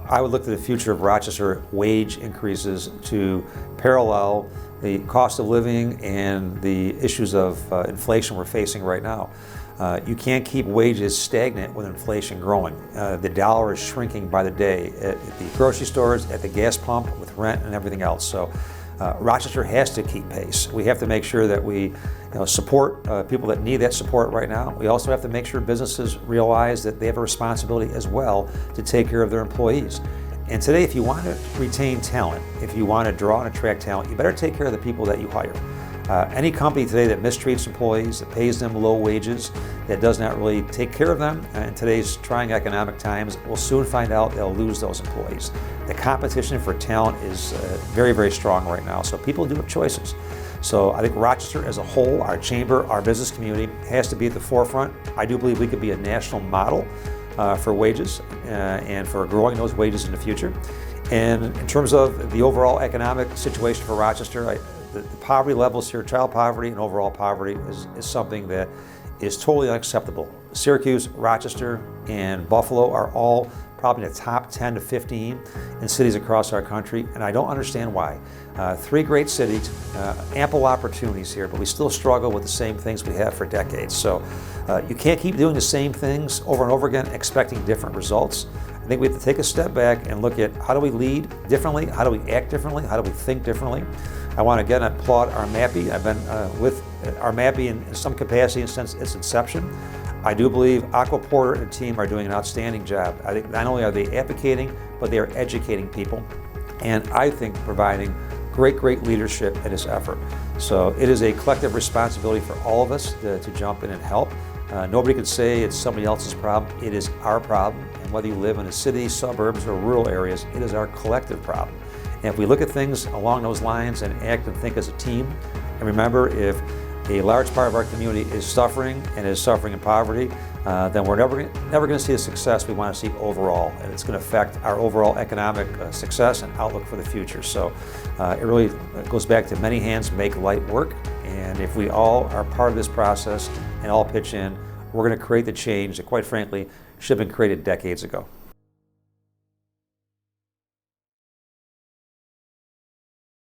I would look to the future of Rochester wage increases to parallel the cost of living and the issues of inflation we're facing right now. You can't keep wages stagnant with inflation growing. The dollar is shrinking by the day at the grocery stores, at the gas pump, with rent and everything else. So Rochester has to keep pace. We have to make sure that we support people that need that support right now. We also have to make sure businesses realize that they have a responsibility as well to take care of their employees. And today, if you want to retain talent, if you want to draw and attract talent, you better take care of the people that you hire. Any company today that mistreats employees, that pays them low wages, that does not really take care of them in today's trying economic times, will soon find out they'll lose those employees. The competition for talent is very, very strong right now, so people do have choices. So I think Rochester as a whole, our chamber, our business community, has to be at the forefront. I do believe we could be a national model for wages and for growing those wages in the future. And in terms of the overall economic situation for Rochester, the poverty levels here, child poverty and overall poverty, is something that is totally unacceptable. Syracuse, Rochester, and Buffalo are all probably in the top 10 to 15 in cities across our country, and I don't understand why. Three great cities, ample opportunities here, but we still struggle with the same things we have for decades. So you can't keep doing the same things over and over again expecting different results. I think we have to take a step back and look at how do we lead differently, how do we act differently, how do we think differently. I want to again applaud our MAPI. I've been with our MAPI in some capacity since its inception. I do believe Aqua Porter and team are doing an outstanding job. I think not only are they advocating, but they are educating people, and I think providing great leadership in this effort. So it is a collective responsibility for all of us to jump in and help. Nobody could say it's somebody else's problem. It is our problem, and whether you live in a city, suburbs, or rural areas, it is our collective problem. And if we look at things along those lines and act and think as a team, and remember, if a large part of our community is suffering and is suffering in poverty, then we're never going to see the success we want to see overall, and it's going to affect our overall economic success and outlook for the future. So it really goes back to many hands make light work, and if we all are part of this process and all pitch in, we're going to create the change that, quite frankly, should have been created decades ago.